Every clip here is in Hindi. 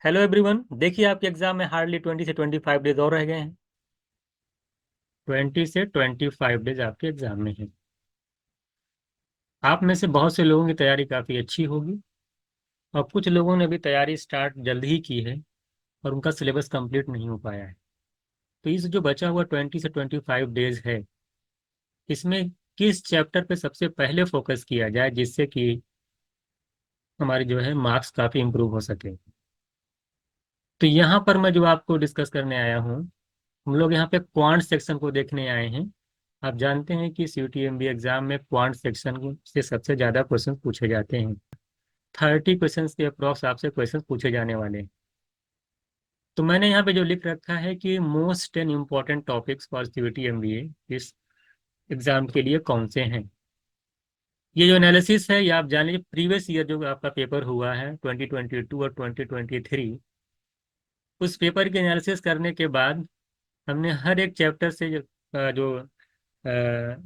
Hello everyone. देखिए, आपके एग्जाम में हार्डली 20 से 25 डेज और रह गए हैं। 20 से 25 डेज आपके एग्जाम में है। आप में से बहुत से लोगों की तैयारी काफ़ी अच्छी होगी और कुछ लोगों ने भी तैयारी स्टार्ट जल्द ही की है और उनका सिलेबस कंप्लीट नहीं हो पाया है। तो इस जो बचा हुआ 20 से 25 डेज है, इसमें किस चैप्टर पे सबसे पहले फोकस किया जाए जिससे कि हमारे जो है मार्क्स काफ़ी इंप्रूव हो सके। तो यहाँ पर मैं जो आपको डिस्कस करने आया हूँ, हम लोग यहाँ पे क्वांट सेक्शन को देखने आए हैं। आप जानते हैं कि CUTMB एग्जाम में क्वांट सेक्शन से सबसे ज़्यादा क्वेश्चन पूछे जाते हैं। 30 क्वेश्चन के अप्रॉक्स आपसे क्वेश्चन पूछे जाने वाले हैं। तो मैंने यहाँ पे जो लिख रखा है कि most 10 important topics for CUTMBA इस एग्जाम के लिए कौन से हैं। ये जो एनालिसिस है, ये आप जान लीजिए प्रीवियस ईयर जो आपका पेपर हुआ है 2022 और 2023, उस पेपर की एनालिसिस करने के बाद हमने हर एक चैप्टर से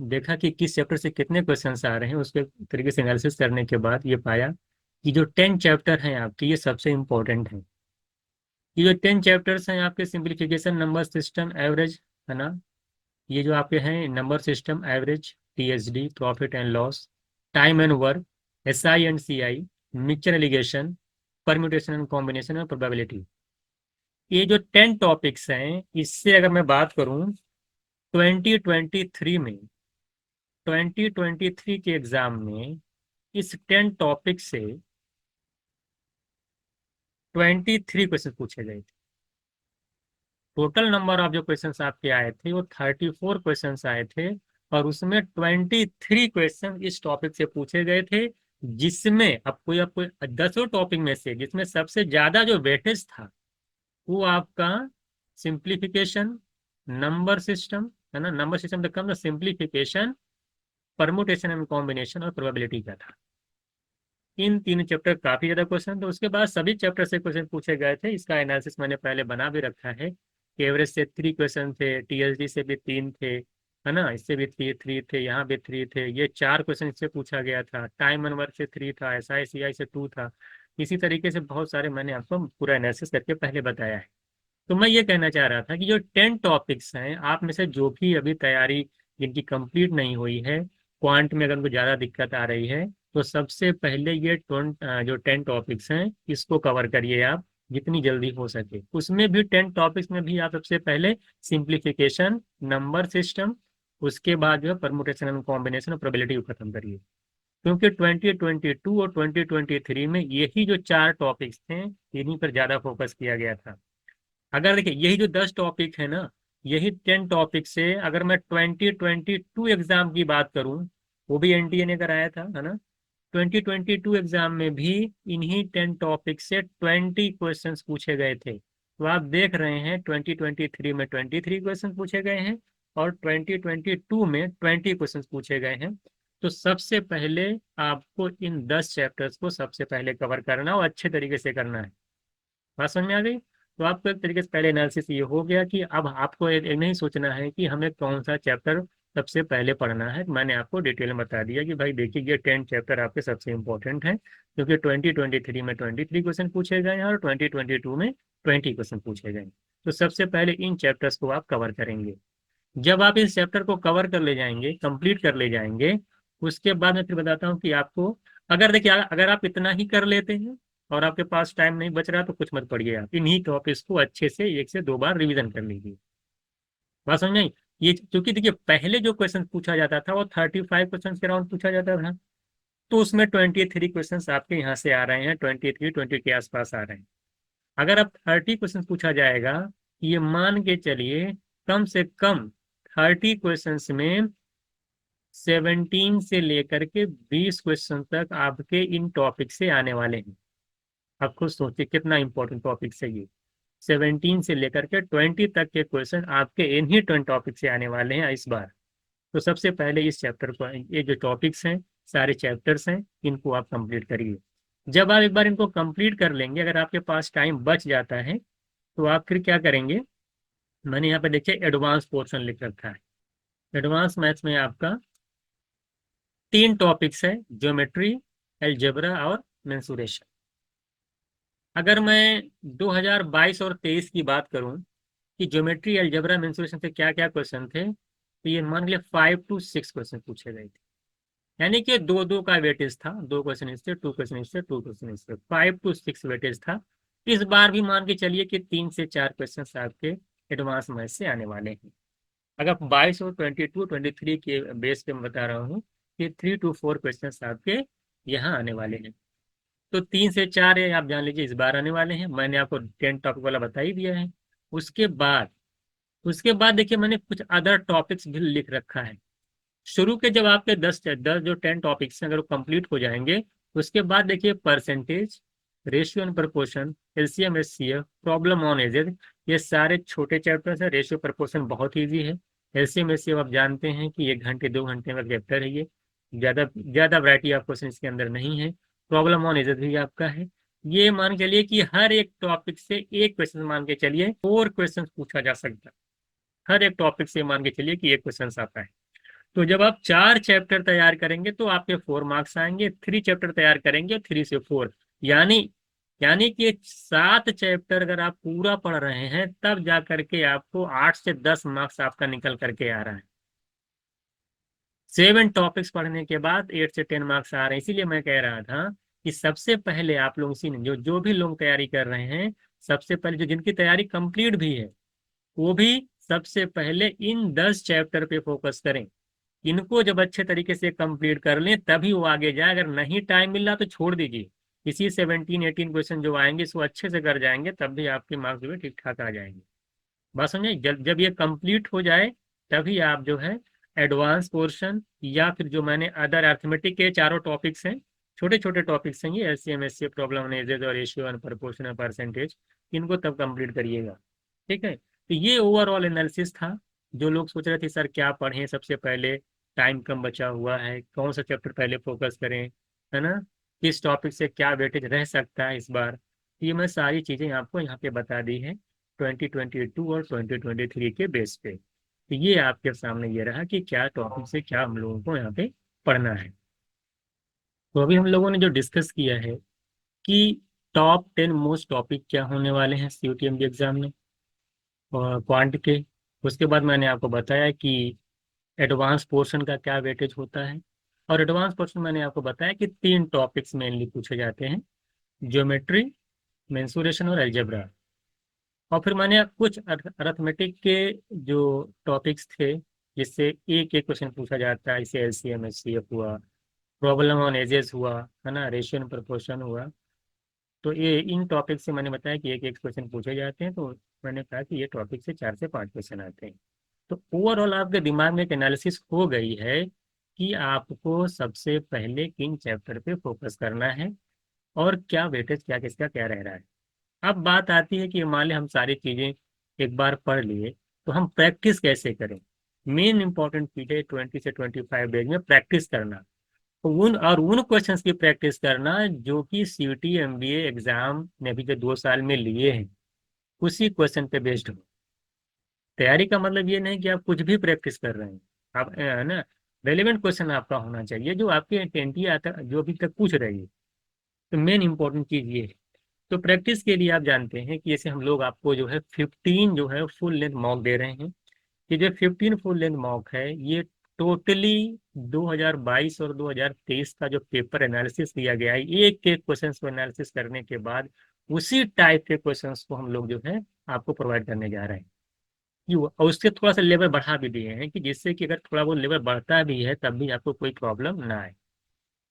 देखा कि किस चैप्टर से कितने क्वेश्चंस आ रहे हैं। उसके तरीके से एनालिसिस करने के बाद ये पाया कि जो 10 चैप्टर हैं आपके, ये सबसे इम्पोर्टेंट हैं। ये जो 10 चैप्टर्स हैं आपके, सिंप्लीफिकेशन, नंबर सिस्टम, एवरेज, है ना। ये जो आपके हैं number system, average, TSD, profit and loss, time and work, SI and CI, mixture allegation, permutation and combination और प्रोबेबिलिटी। ये जो 10 टॉपिक्स हैं, इससे अगर मैं बात करूं 2023 के एग्जाम में इस 10 टॉपिक से 23 क्वेश्चन पूछे गए थे। टोटल नंबर ऑफ जो क्वेश्चंस आपके आए थे वो 34 क्वेश्चंस आए थे और उसमें 23 क्वेश्चन इस टॉपिक से पूछे गए थे, जिसमें आपको 10 टॉपिक में से जिसमें सबसे ज्यादा जो वेटेज था वो आपका सिंप्लीफिकेशन, नंबर सिस्टम, है ना। नंबर सिस्टम का सिंप्लीफिकेशन, परमुटेशन एंड कॉम्बिनेशन और प्रोबेबिलिटी का था। इन तीन चैप्टर काफी ज्यादा क्वेश्चन थे। उसके बाद सभी चैप्टर से क्वेश्चन पूछे गए थे। इसका एनालिसिस मैंने पहले बना भी रखा है कि एवरेज से 3 क्वेश्चन थे, TSD से भी 3 थे, है ना। इससे भी 3 थे, यहाँ भी 3 थे। ये 4 क्वेश्चन इससे पूछा गया था। टाइम एंड वर्क से 3 था, SI CI से 2 था। इसी तरीके से बहुत सारे मैंने आपको पूरा एनालिसिस करके पहले बताया है। तो मैं ये कहना चाह रहा था कि जो 10 टॉपिक्स हैं, आप में से जो भी अभी तैयारी जिनकी कंप्लीट नहीं हुई है, क्वांट में अगर उनको ज़्यादा दिक्कत आ रही है, तो सबसे पहले ये जो 10 टॉपिक्स हैं इसको कवर करिए आप जितनी जल्दी हो सके। उसमें भी 10 टॉपिक्स में भी आप सबसे पहले सिंप्लीफिकेशन, नंबर सिस्टम, उसके बाद जो है परमुटेशन एंड कॉम्बिनेशन और प्रोबेबिलिटी को खत्म करिए। क्योंकि 2022 और 2023 में यही जो 4 टॉपिक्स थे, इन्हीं पर ज़्यादा फोकस किया गया था। अगर देखिए यही जो 10 टॉपिक है ना, यही 10 टॉपिक से अगर मैं 2022 एग्जाम की बात करूं, वो भी NTA ने कराया था, है ना। 2022 एग्जाम में भी इन्हीं 10 टॉपिक से 20 क्वेश्चंस पूछे गए थे। तो आप देख रहे हैं 2023 में 23 क्वेश्चन पूछे गए हैं और 2022 में 20 क्वेश्चन पूछे गए हैं। तो सबसे पहले आपको इन 10 चैप्टर्स को सबसे पहले कवर करना और अच्छे तरीके से करना है। बात समझ में आ गई। तो आपको एक तरीके से पहले एनालिसिस ये हो गया कि अब आपको एक नहीं सोचना है कि हमें कौन सा चैप्टर सबसे पहले पढ़ना है। मैंने आपको डिटेल में बता दिया कि भाई देखिए ये 10 चैप्टर आपके सबसे इंपॉर्टेंट हैं, क्योंकि 2023 में 23 क्वेश्चन पूछे गए हैं और 2022 में 20 क्वेश्चन पूछे गए हैं। तो सबसे पहले इन चैप्टर्स को आप कवर करेंगे। जब आप इस चैप्टर को कवर कर ले जाएंगे, कंप्लीट कर ले जाएंगे, उसके बाद मैं फिर बताता हूँ कि आपको, अगर देखिए अगर आप इतना ही कर लेते हैं और आपके पास टाइम नहीं बच रहा तो कुछ मत पढ़िए, आप इन्हीं टॉपिक्स को अच्छे से 1 से 2 बार रिवीजन कर लीजिए। बात समझ में आई? ये क्योंकि देखिए पहले जो क्वेश्चन पूछा जाता था वो 35 क्वेश्चन के अराउंड पूछा जाता था। तो उसमें 23 क्वेश्चन आपके यहाँ से आ रहे हैं, 20 के आसपास आ रहे हैं। अगर अब 30 क्वेश्चन पूछा जाएगा, ये मान के चलिए कम से कम 30 क्वेश्चंस में 17 से लेकर के 20 क्वेश्चन तक आपके इन टॉपिक से आने वाले हैं। आप खुद सोचिए कितना इंपॉर्टेंट टॉपिक है ये। 17 से लेकर के 20 तक के क्वेश्चन आपके इन्हीं 20 टॉपिक से आने वाले हैं इस बार। तो सबसे पहले इस चैप्टर को, ये जो टॉपिक्स हैं, सारे चैप्टर्स हैं, इनको आप कंप्लीट करिए। जब आप एक बार इनको कंप्लीट कर लेंगे, अगर आपके पास टाइम बच जाता है तो आप फिर क्या करेंगे। मैंने यहाँ पे देखिए एडवांस पोर्शन लिख रखा है। एडवांस मैथ्स में आपका 3 टॉपिक्स है, ज्योमेट्री, अलजेब्रा और मेंसुरेशन। अगर मैं 2022 और 23 की बात करूं कि ज्योमेट्री अलजेब्रा मेंसुरेशन से क्या क्या क्वेश्चन थे, तो ये मान लिया 5 to 6 क्वेश्चन पूछे गए थे। यानी कि दो दो का वेटेज था, 2 क्वेश्चन इससे, 2 क्वेश्चन इससे, 2 क्वेश्चन इससे, 5 to 6 वेटेज था। इस बार भी मान के चलिए कि 3 से 4 क्वेश्चन आपके एडवांस मैथ से आने वाले हैं। अगर 22 और 22 23 के बेस पे मैं बता रहा हूँ कि 3 to 4 क्वेश्चन आपके यहाँ आने वाले हैं। तो 3 से 4 है, आप जान लीजिए इस बार आने वाले हैं। मैंने आपको 10 टॉपिक वाला बता ही दिया है। उसके बाद उसके बाद देखिए मैंने कुछ अदर टॉपिक्स भी लिख रखा है। शुरू के जब आपके 10 जो 10 टॉपिक्स हैं अगर वो कंप्लीट हो जाएंगे, उसके बाद देखिए percentage, ratio and proportion, LCM HCF, problem on edges, ये सारे छोटे चैप्टर्स हैं। रेशियो प्रपोर्शन बहुत ईजी है। एलसीएम एचसीएफ आप जानते हैं कि 1 घंटे 2 घंटे का चैप्टर है ये। ज़्यादा ज़्यादा वैरायटी ऑफ क्वेश्चन इसके अंदर नहीं है। प्रॉब्लम ऑन एजेस भी आपका है। ये मान के चलिए कि हर एक टॉपिक से एक क्वेश्चन, मान के चलिए 4 क्वेश्चन पूछा जा सकता है। हर एक टॉपिक से मान के चलिए कि एक क्वेश्चन आता है। तो जब आप 4 चैप्टर तैयार करेंगे तो आपके 4 मार्क्स आएंगे। 3 चैप्टर तैयार करेंगे 3 से 4, यानी यानी कि 7 चैप्टर अगर आप पूरा पढ़ रहे हैं तब जा करके आपको 8 से 10 मार्क्स आपका निकल करके आ रहा है। 7 टॉपिक्स पढ़ने के बाद 8 से 10 मार्क्स आ रहे हैं। इसीलिए मैं कह रहा था कि सबसे पहले आप लोग इसी जो जो भी लोग तैयारी कर रहे हैं, सबसे पहले जो जिनकी तैयारी कंप्लीट भी है, वो भी सबसे पहले इन 10 चैप्टर पे फोकस करें। इनको जब अच्छे तरीके से कंप्लीट कर लें तभी वो आगे जाए। अगर नहीं टाइम मिल रहा तो छोड़ दीजिए। इसी 17 18 क्वेश्चन जो आएंगे इसको अच्छे से कर जाएंगे तब भी आपके मार्क्स जो है ठीक ठाक आ जाएंगे। बात समझे? जब जब ये कंप्लीट हो जाए तभी आप जो है एडवांस पोर्शन या फिर जो मैंने अदर अर्थमेटिक के चारों टॉपिक्स हैं, छोटे छोटे टॉपिक्स हैं ये, एलसीएम एचसीएफ, प्रॉब्लम एनालिसिस और रेशियो एंड प्रोपोर्शन और परसेंटेज, इनको तब कंप्लीट करिएगा। ठीक है, तो ये ओवरऑल एनालिसिस था। जो लोग सोच रहे थे सर क्या पढ़ें सबसे पहले, टाइम कम बचा हुआ है, कौन सा चैप्टर पहले फोकस करें, है ना, किस टॉपिक से क्या वेटेज रह सकता है इस बार, ये मैं सारी चीज़ें आपको यहाँ पे बता दी है 2022 और 2023 के बेस पे। तो ये आपके सामने ये रहा कि क्या टॉपिक से क्या हम लोगों को यहाँ पे पढ़ना है। तो अभी हम लोगों ने जो डिस्कस किया है कि टॉप 10 मोस्ट टॉपिक क्या होने वाले हैं सीयूटीएमबी एग्जाम में और क्वांट के। उसके बाद मैंने आपको बताया कि एडवांस पोर्शन का क्या वेटेज होता है। और एडवांस पोर्शन मैंने आपको बताया कि 3 टॉपिक्स मेनली पूछे जाते हैं, ज्योमेट्री, मेंसुरेशन और अलजेब्रा। और फिर मैंने कुछ अर्थमेटिक के जो टॉपिक्स थे जिससे एक एक क्वेश्चन पूछा जाता है, जैसे एलसीएम एचसीएफ हुआ, प्रॉब्लम ऑन एजेस हुआ, है ना, रेशियो एंड प्रोपोर्शन हुआ। तो ये इन टॉपिक से मैंने बताया कि एक एक क्वेश्चन पूछे जाते हैं। तो मैंने कहा कि ये टॉपिक से 4 से 5 क्वेश्चन आते हैं। तो ओवरऑल आपके दिमाग में एक एनालिसिस हो गई है कि आपको सबसे पहले किन चैप्टर पे फोकस करना है और क्या वेटेज क्या किसका क्या रह रहा है। अब बात आती है कि मान लें हम सारी चीजें एक बार पढ़ लिए तो हम प्रैक्टिस कैसे करें। मेन इंपॉर्टेंट चीज है 20 से 25 डेज में प्रैक्टिस करना। उन क्वेश्चंस की प्रैक्टिस करना जो कि सीयूटी एमबीए एग्जाम ने भी जो 2 साल में लिए हैं उसी क्वेश्चन पे बेस्ड हो। तैयारी का मतलब ये नहीं कि आप कुछ भी प्रैक्टिस कर रहे हैं। आप है ना, रेलिवेंट क्वेश्चन आपका होना चाहिए जो आपके एनटीए आता जो अभी तक पूछ रही है। तो मेन इंपॉर्टेंट चीज ये है। तो प्रैक्टिस के लिए आप जानते हैं कि जैसे हम लोग आपको जो है 15 जो है फुल लेंथ मॉक दे रहे हैं। कि जो 15 फुल लेंथ मॉक है ये टोटली 2022 और 2023 का जो पेपर एनालिसिस दिया गया है, एक एक क्वेश्चन को एनालिसिस करने के बाद उसी टाइप के क्वेश्चंस को हम लोग जो है आपको प्रोवाइड करने जा रहे हैं। क्यों? और उससे थोड़ा सा लेवल बढ़ा भी दिए हैं कि जिससे कि अगर थोड़ा वो लेवल बढ़ता भी है तब भी आपको कोई प्रॉब्लम ना आए।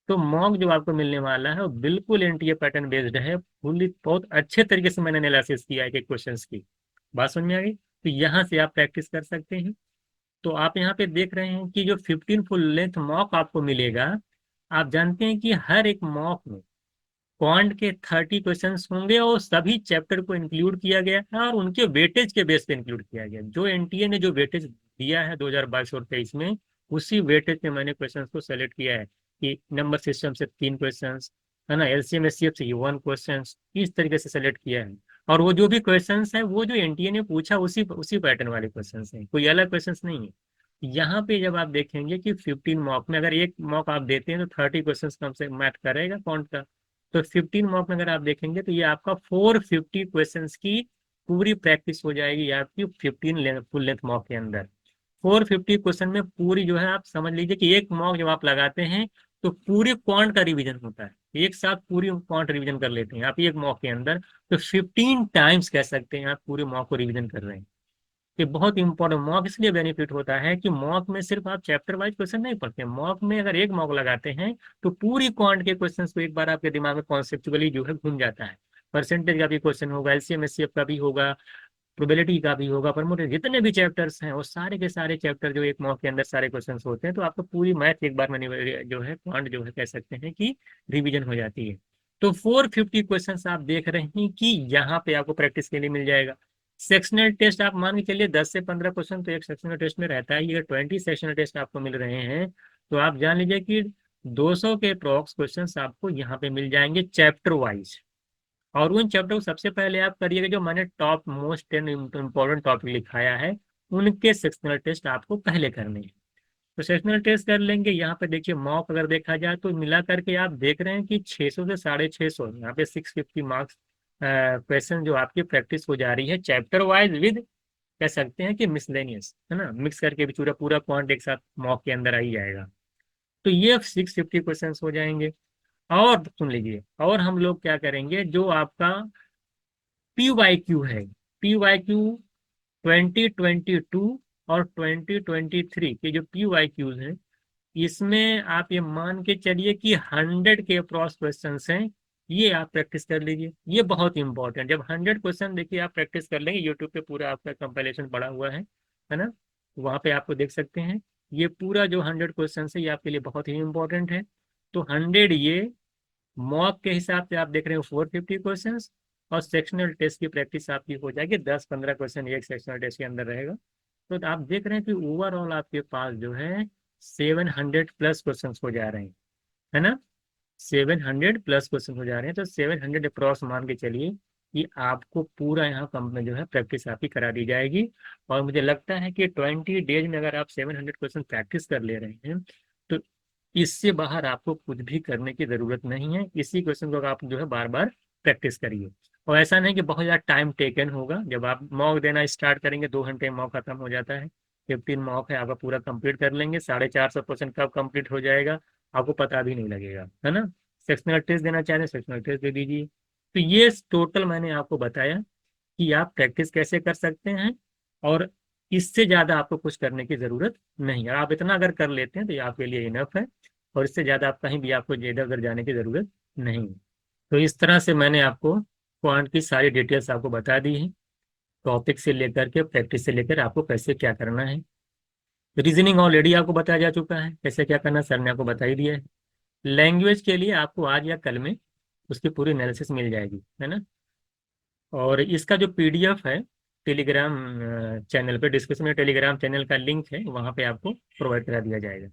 तो मॉक जो आपको मिलने वाला है वो बिल्कुल एनटीए पैटर्न बेस्ड है, फुल्ली बहुत अच्छे तरीके से मैंने एनालिसिस किया है कि क्वेश्चंस की। बात समझ में आ गई? तो यहाँ से आप प्रैक्टिस कर सकते हैं। तो आप यहाँ पे देख रहे हैं कि जो 15 फुल लेंथ मॉक आपको मिलेगा, आप जानते हैं कि हर एक मॉक में क्वांट के 30 क्वेश्चंस होंगे और सभी चैप्टर को इंक्लूड किया गया है और उनके वेटेज के बेस पे इंक्लूड किया गया। जो एनटीए ने जो वेटेज दिया है 2022 और 23 में, उसी वेटेज पे मैंने क्वेश्चंस को सेलेक्ट किया है कि नंबर सिस्टम से 3 क्वेश्चंस, है ना, एलसीएम एचसीएफ से 1 क्वेश्चन, इस तरीके से सेलेक्ट किया है। और वो जो भी क्वेश्चंस है वो जो एनटीए ने पूछा उसी उसी पैटर्न वाले क्वेश्चंस हैं, कोई अलग क्वेश्चंस नहीं है। यहाँ पे जब आप देखेंगे कि 15 मॉक में अगर एक मॉक आप देते हैं तो 30 क्वेश्चंस कम से मैथ करेगा कौन का। तो 15 मॉक में अगर आप देखेंगे तो ये आपका 450 क्वेश्चंस की पूरी प्रैक्टिस हो जाएगी आपकी 15 फुल लेंथ मॉक के अंदर। 450 क्वेश्चन में पूरी जो है आप समझ लीजिए कि एक मॉक जब आप लगाते हैं तो पूरे क्वांट का रिवीजन होता है, एक साथ पूरी क्वांट रिवीजन कर लेते हैं आप एक मॉक के अंदर। तो 15 टाइम्स कह सकते हैं आप पूरे मॉक को रिवीजन कर रहे हैं। ये बहुत इंपॉर्टेंट मॉक इसलिए बेनिफिट होता है कि मॉक में सिर्फ आप चैप्टर वाइज क्वेश्चन नहीं पढ़ते, मॉक में अगर एक मॉक लगाते हैं तो पूरी क्वांट के क्वेश्चन को एक बार आपके दिमाग में कॉन्सेप्चुअली जो है घूम जाता है। परसेंटेज का भी क्वेश्चन होगा, एलसीएम एचसीएफ का भी होगा, प्रोबेबिलिटी का भी होगा, प्रमोटेड जितने भी चैप्टर्स हैं वो सारे के सारे चैप्टर जो एक मॉक के अंदर सारे क्वेश्चंस होते हैं, तो आपको पूरी मैथ एक बार में जो है क्वांट जो है कह सकते हैं कि रिवीजन हो जाती है। तो 450 क्वेश्चंस आप देख रहे हैं कि यहाँ पे आपको प्रैक्टिस के लिए मिल जाएगा। सेक्शनल टेस्ट आप मान के चलिए 10 से 15 क्वेश्चन तो एक सेक्शनल टेस्ट में रहता है। अगर 20 सेक्शनल टेस्ट आपको मिल रहे हैं तो आप जान लीजिए कि 200 के अप्रॉक्स क्वेश्चन आपको यहाँ पे मिल जाएंगे चैप्टर वाइज। और उन चैप्टर को सबसे पहले आप करिएगा जो मैंने टॉप मोस्ट 10 इम्पोर्टेंट टॉपिक लिखाया है उनके सेक्शनल टेस्ट आपको पहले करने हैं। तो सेक्शनल टेस्ट कर लेंगे। यहाँ पे देखिए मॉक अगर देखा जाए तो मिला करके आप देख रहे हैं कि 600 से 650 यहाँ पे 650 मार्क्स क्वेश्चन जो आपकी प्रैक्टिस हो जा रही है चैप्टर वाइज विद कह सकते हैं कि मिसलेनियस, है ना, मिक्स करके भी पूरा पूरा क्वांट एक साथ मॉक के अंदर आ ही जाएगा। तो ये 650 क्वेश्चन हो जाएंगे। और सुन लीजिए, और हम लोग क्या करेंगे जो आपका PYQ है, PYQ 2022 और 2023 के जो PYQs हैं इसमें आप ये मान के चलिए कि 100 के अप्रॉक्स क्वेश्चन हैं। ये आप प्रैक्टिस कर लीजिए, ये बहुत इंपॉर्टेंट। जब 100 क्वेश्चन देखिए आप प्रैक्टिस कर लेंगे, यूट्यूब पे पूरा आपका कंपाइलेशन पड़ा हुआ है ना, वहाँ पे आपको देख सकते हैं। ये पूरा जो 100 क्वेश्चन है ये आपके लिए बहुत ही इंपॉर्टेंट है। तो 100 ये मॉक के हिसाब से आप देख रहे हो 450 क्वेश्चन, और सेक्शनल टेस्ट की प्रैक्टिस आपकी हो जाएगी 10-15 क्वेश्चन एक सेक्शनल टेस्ट के अंदर रहेगा। तो आप देख रहे हैं कि ओवरऑल आपके पास जो है 700 प्लस क्वेश्चन हो जा रहे हैं, है ना, 700 प्लस क्वेश्चन हो जा रहे हैं। तो 700 अप्रॉक्स मान के चलिए कि आपको पूरा यहाँ कंप में जो है प्रैक्टिस आपकी करा दी जाएगी। और मुझे लगता है कि 20 डेज में अगर आप 700 क्वेश्चन प्रैक्टिस कर ले रहे हैं तो इससे बाहर आपको कुछ भी करने की जरूरत नहीं है। इसी क्वेश्चन को आप जो है बार बार प्रैक्टिस करिए। और ऐसा नहीं कि बहुत ज़्यादा टाइम टेकन होगा, जब आप मॉक देना स्टार्ट करेंगे 2 घंटे में मॉक खत्म हो जाता है। 15 मॉक है आपका पूरा कंप्लीट कर लेंगे, 450 क्वेश्चन कब कंप्लीट हो जाएगा आपको पता भी नहीं लगेगा, है ना। सेक्शनल टेस्ट देना चाह रहे हैं सेक्शनल टेस्ट दे दीजिए। तो ये टोटल मैंने आपको बताया कि आप प्रैक्टिस कैसे कर सकते हैं, और इससे ज़्यादा आपको कुछ करने की ज़रूरत नहीं है। आप इतना अगर कर लेते हैं तो ये आपके लिए इनफ है, और इससे ज़्यादा आप कहीं भी आपको इधर उधर जाने की ज़रूरत नहीं है। तो इस तरह से मैंने आपको क्वांट की सारी डिटेल्स आपको बता दी है, टॉपिक से लेकर के प्रैक्टिस से लेकर आपको कैसे क्या करना है। रीजनिंग ऑलरेडी आपको बताया जा चुका है, कैसे क्या करना सर ने आपको बता ही दिया है। लैंग्वेज के लिए आपको आज या कल में उसकी पूरी एनालिसिस मिल जाएगी, है ना। और इसका जो PDF है टेलीग्राम चैनल पे, डिस्क्रिप्शन में टेलीग्राम चैनल का लिंक है, वहाँ पे आपको प्रोवाइड करा दिया जाएगा।